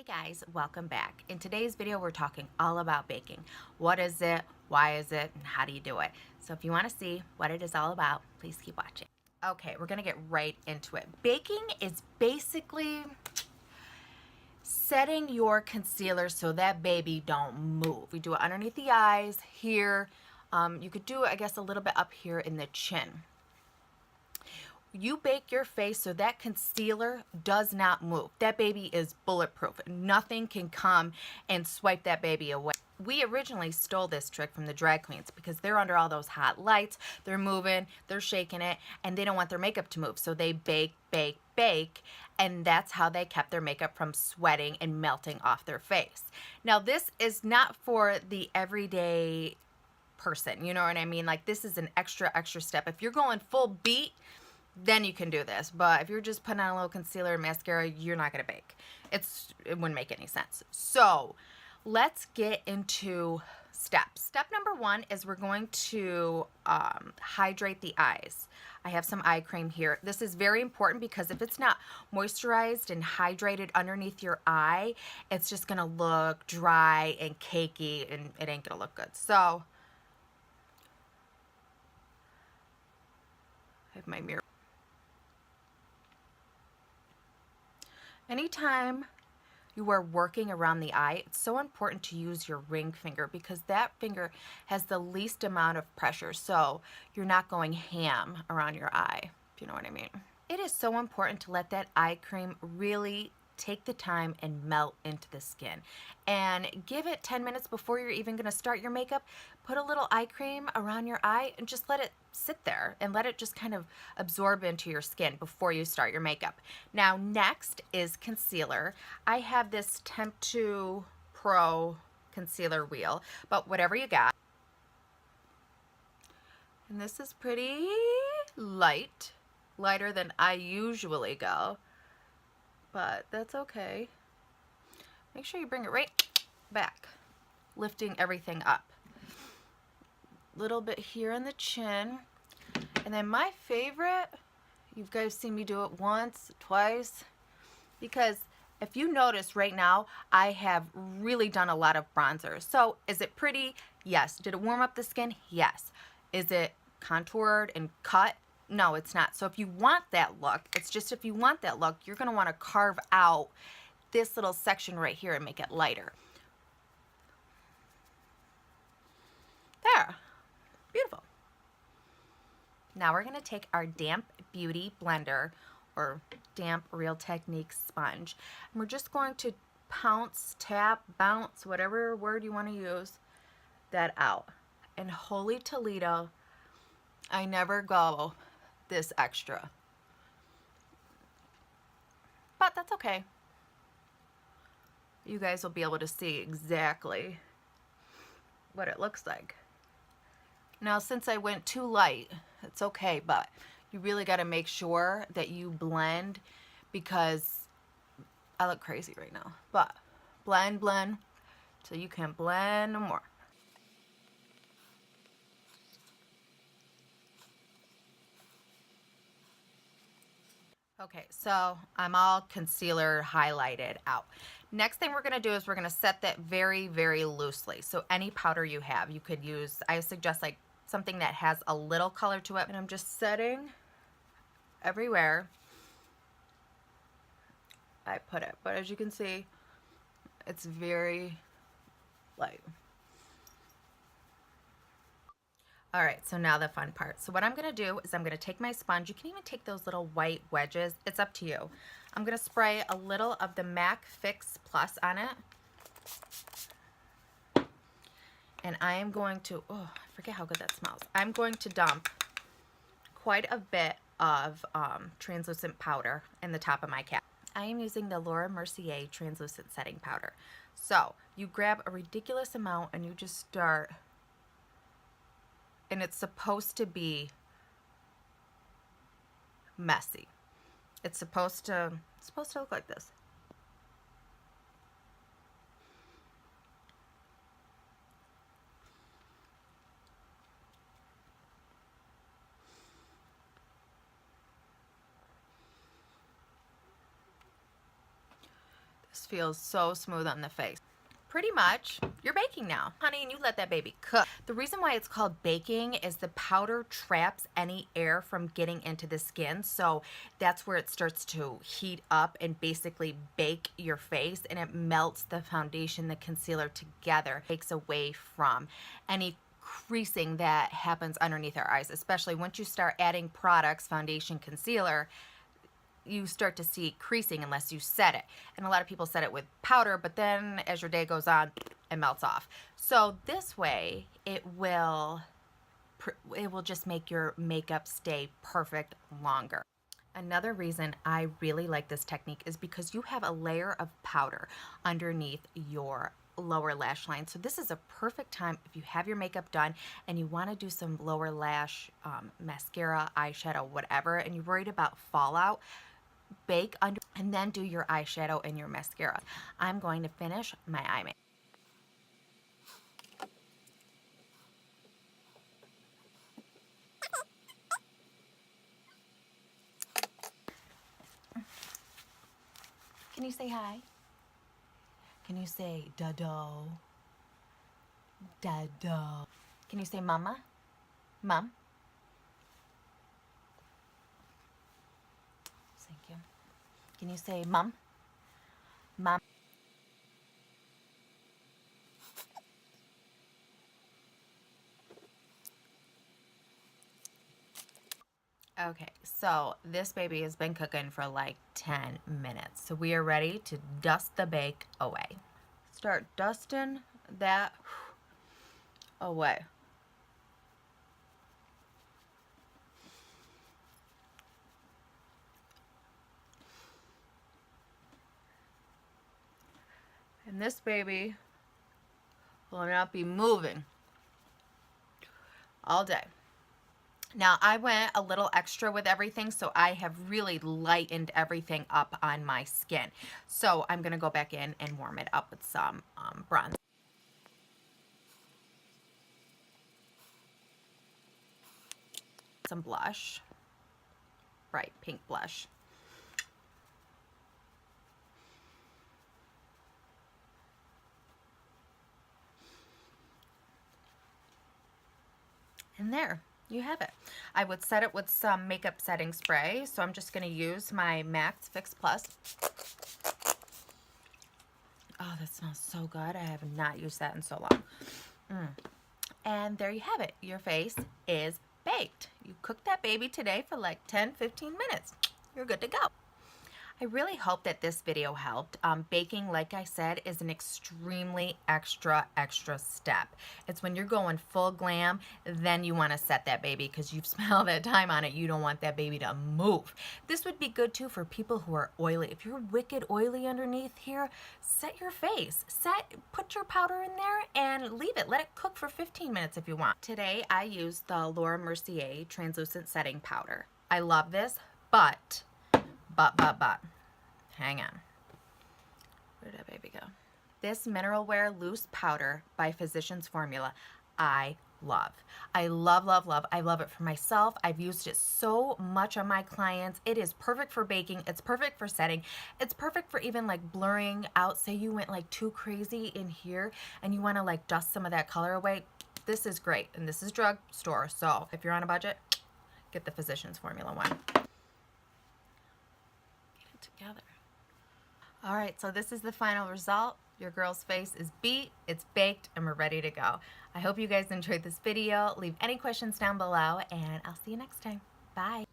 Guys, welcome back. In today's video, we're talking all about baking. What is it, why is it, and how do you do it? So if you want to see what it is all about, please keep watching. Okay, we're gonna get right into it. Baking is basically setting your concealer so that baby don't move. We do it underneath the eyes, here. You could do it, I guess, a little bit up here in the chin. You bake your face so that concealer does not move. That baby is bulletproof. Nothing can come and swipe that baby away. We originally stole this trick from the drag queens because they're under all those hot lights. They're moving, they're shaking it, and they don't want their makeup to move. So they bake, bake, bake, and that's how they kept their makeup from sweating and melting off their face. Now, this is not for the everyday person, you know what I mean? Like, this is an extra step. If you're going full beat, then you can do this. But if you're just putting on a little concealer and mascara, you're not going to bake. It wouldn't make any sense. So let's get into steps. Step number one is we're going to hydrate the eyes. I have some eye cream here. This is very important because if it's not moisturized and hydrated underneath your eye, it's just going to look dry and cakey and it ain't going to look good. So I have my mirror. Anytime you are working around the eye, it's so important to use your ring finger because that finger has the least amount of pressure, so you're not going ham around your eye, if you know what I mean. It is so important to let that eye cream really take the time and melt into the skin. And give it 10 minutes before you're even gonna start your makeup. Put a little eye cream around your eye and just let it sit there and let it just kind of absorb into your skin before you start your makeup. Now, next is concealer. I have this Temp 2 Pro concealer wheel, but whatever you got. And this is pretty light, lighter than I usually go. But that's okay. Make sure you bring it right back, lifting everything up. Little bit here in the chin. And then my favorite, you guys seen me do it once, twice, because if you notice right now, I have really done a lot of bronzer. So is it pretty? Yes. Did it warm up the skin? Yes. Is it contoured and cut? No, it's not. So if you want that look, it's just if you want that look, you're going to want to carve out this little section right here and make it lighter. There. Beautiful. Now we're going to take our Damp Beauty Blender or Damp Real Technique sponge. And we're just going to pounce, tap, bounce, whatever word you want to use, that out. And holy Toledo, I never go this extra, but that's okay. You guys will be able to see exactly what it looks like. Now, since I went too light, it's okay, but you really got to make sure that you blend because I look crazy right now. But blend, blend, so you can blend more. Okay, so I'm all concealer highlighted out. Next thing we're gonna do is we're gonna set that very, very loosely. So any powder you have, you could use, I suggest like something that has a little color to it. And I'm just setting everywhere I put it. But as you can see, it's very light. All right, so now the fun part. So what I'm gonna do is I'm gonna take my sponge. You can even take those little white wedges. It's up to you. I'm gonna spray a little of the MAC Fix Plus on it. And I am going to, oh, I forget how good that smells. I'm going to dump quite a bit of translucent powder in the top of my cap. I am using the Mercier translucent setting powder. So you grab a ridiculous amount and you just start, and it's supposed to be messy. It's supposed to look like this. This feels so smooth on the face. Pretty much, you're baking now, honey, and you let that baby cook. The reason why it's called baking is the powder traps any air from getting into the skin, so that's where it starts to heat up and basically bake your face, and it melts the foundation, the concealer together, takes away from any creasing that happens underneath our eyes, especially once you start adding products, foundation, concealer, you start to see creasing unless you set it. And a lot of people set it with powder, but then as your day goes on, it melts off. So this way, it will just make your makeup stay perfect longer. Another reason I really like this technique is because you have a layer of powder underneath your lower lash line. So this is a perfect time if you have your makeup done and you want to do some lower lash mascara, eyeshadow, whatever, and you're worried about fallout. Bake under and then do your eyeshadow and your mascara. I'm going to finish my eye makeup. Can you say hi? Can you say dado? Dado. Can you say mama? Mom? Thank you. Can you say mom? Mom? Okay, so this baby has been cooking for like 10 minutes. So we are ready to dust the bake away. Start dusting that away. And this baby will not be moving all day. Now, I went a little extra with everything, so I have really lightened everything up on my skin. So I'm going to go back in and warm it up with some bronze. Some blush. Right, pink blush. And there. You have it. I would set it with some makeup setting spray, so I'm just going to use my Max Fix Plus. Oh, that smells so good. I have not used that in so long. And there you have it. Your face is baked. You cooked that baby today for like 10-15 minutes. You're good to go. I really hope that this video helped. Baking, like I said, is an extremely extra step. It's when you're going full glam, then you want to set that baby because you've spent all that time on it. You don't want that baby to move. This would be good too for people who are oily. If you're wicked oily underneath here, set your face. Put your powder in there and leave it. Let it cook for 15 minutes if you want. Today I used the Mercier translucent setting powder. I love this, but hang on. Where did that baby go? This Mineral Wear Loose Powder by Physicians Formula, I love. I love, love, love. I love it for myself. I've used it so much on my clients. It is perfect for baking. It's perfect for setting. It's perfect for even like blurring out. Say you went like too crazy in here and you want to like dust some of that color away. This is great. And this is drugstore. So if you're on a budget, get the Physicians Formula one. Together. All right, so this is the final result. Your girl's face is beat, it's baked, and we're ready to go. I hope you guys enjoyed this video. Leave any questions down below, and I'll see you next time. Bye.